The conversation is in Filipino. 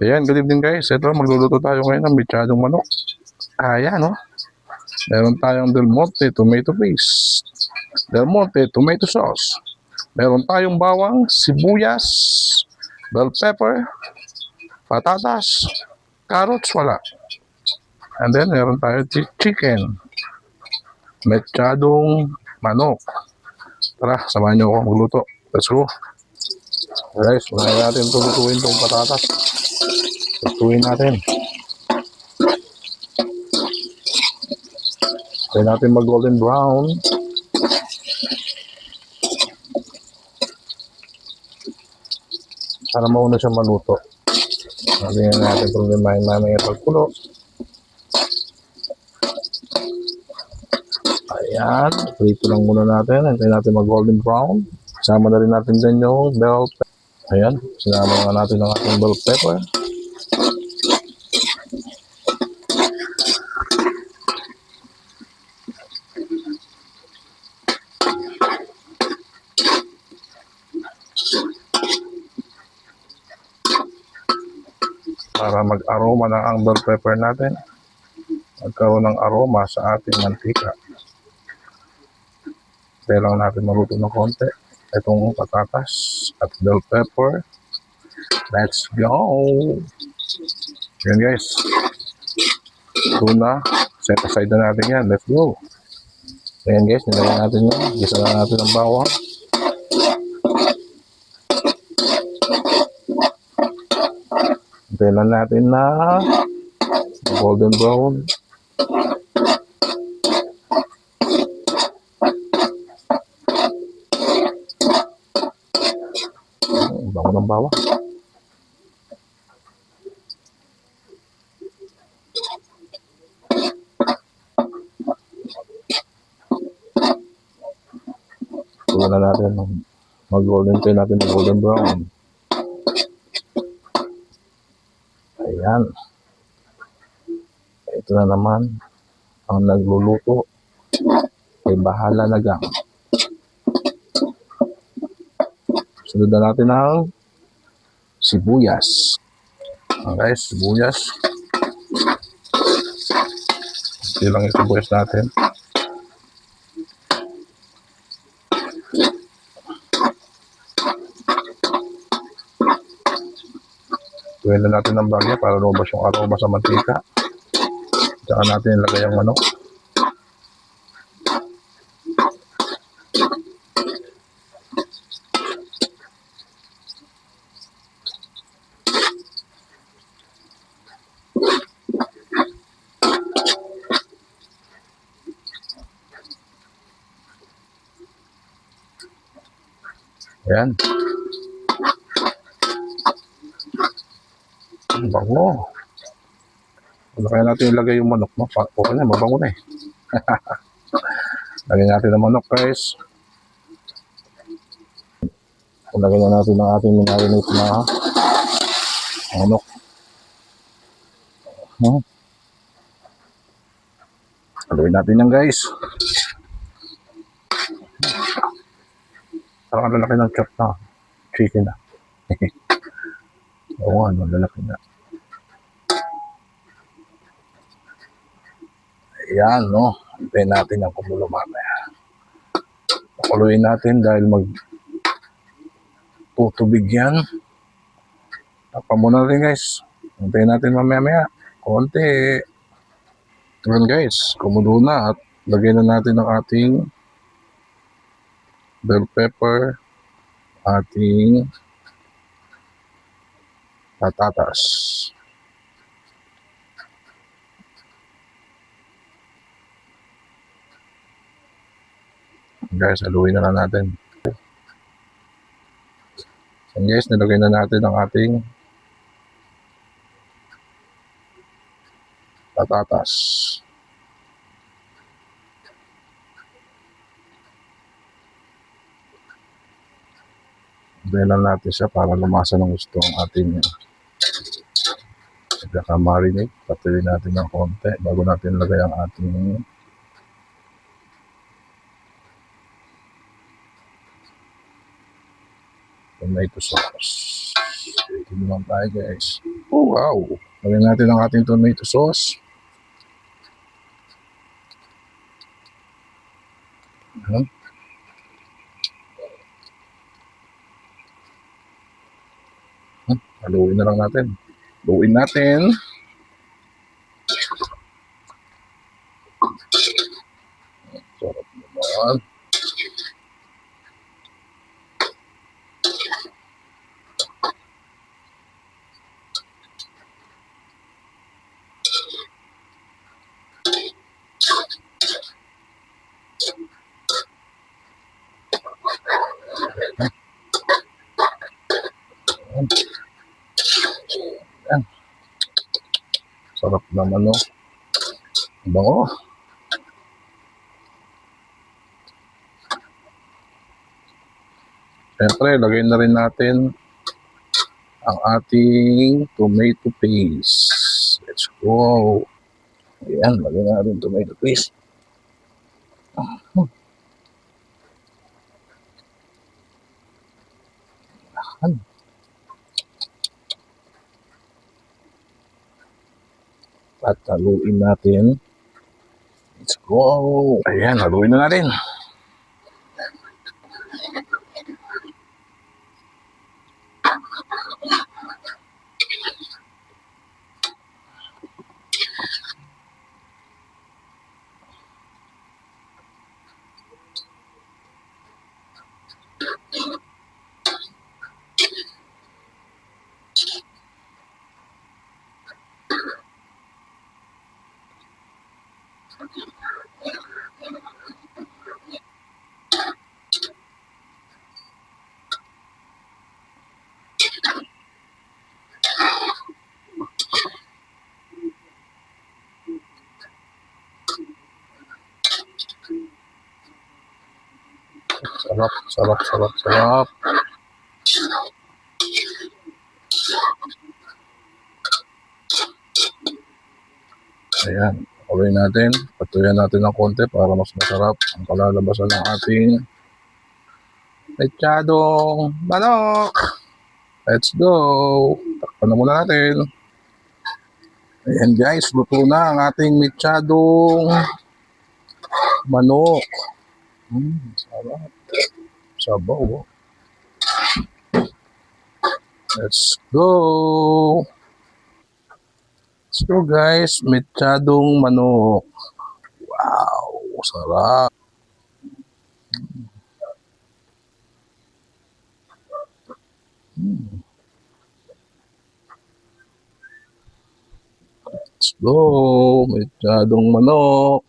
Ayan, good evening guys. Ito, magluluto tayo ngayon ng mechadong manok. Ayan, no? Meron tayong Del Monte tomato paste, Del Monte tomato sauce. Meron tayong bawang, sibuyas, bell pepper, patatas, carrots wala. And then, meron tayong chicken. Mechadong manok. Tara, samahan nyo ako magluto. Let's go. Guys, unahin natin lutuin itong patatas. Lutuin natin. Try natin mag golden brown. Para mauna siya maluto. Sabihin natin problemahin namin yung pagkulo. Ayan, prito lang muna natin. Antayin natin mag golden brown. Sama na rin natin din yung bell pepper. Ayan, sinama na natin ang ating bell pepper. Para mag-aroma na ang bell pepper natin. Magkaroon ng aroma sa ating mantika. Kaya lang natin maluto ng konti. Itong patatas at bell pepper. Let's go! Yan guys. Ito na. Set aside na natin yan. Let's go! Ayan guys, nilagay natin yan. Gisa na natin ang bawang. Hintayin lang natin na golden brown. Bango ng bawang. Tuloy na natin. Mag-golden tayo natin ng golden brown. Ayan. Ito na naman ang nagluluto. Ay bahala na gang. Sunod na natin ang sibuyas. Okay, sibuyas. Ito lang yung sibuyas natin. Tuwin na natin ng bagya para lumabas yung aroma sa mantika. Tsaka natin ilagay ang manok. Ayan. Ang bango. Kung kaya natin ilagay yung manok, no? Okay na, mabango na eh. Lagyan natin ang manok guys. Lagyan na natin ang ating minarinate na manok. Haluin natin yan guys. Parang lalaki ng chop na chicken na. Oo nga, lalaki na. Ayan, no? Hintayin natin ang kumulo mamaya. Pakuluin natin dahil tutubig yan. Tapos muna rin guys. Hintayin natin mamaya. Konti. Ayan guys, kumulo na at lagyan na natin ang ating bell pepper, ating patatas. Guys, haluin na lang natin. And guys, nilagay na natin ang ating patatas. Hintayin lang natin siya para lumasa ng gusto ang ating pagkakamarinate. Patuloy natin ng konti bago natin lagay ang ating tomato sauce. Ito naman tayo guys. Oh wow. Lagyan natin ang ating tomato sauce. Ayan. Haluin na lang natin. Haluin natin. Sarap naman. Ayan. Sarap naman no. Bango. Siyempre, lagay na rin natin ang ating tomato paste. Let's go. Ayan, lagay na rin tomato paste. Ayan. At haluin natin. Let's go. Ayan, haluin na natin. Sarap, sarap, sarap, sarap. Ayan, haluin natin. Patuyan natin ng konti para mas masarap ang kalalabasan ng ating mechadong manok. Let's go. Takpan na muna natin. Ayan guys, luto na ang ating mechadong manok. Sarap. Sabaw. Oh. Let's go. Let's go guys, mechadong manok. Wow, sarap. Let's go, mechadong manok.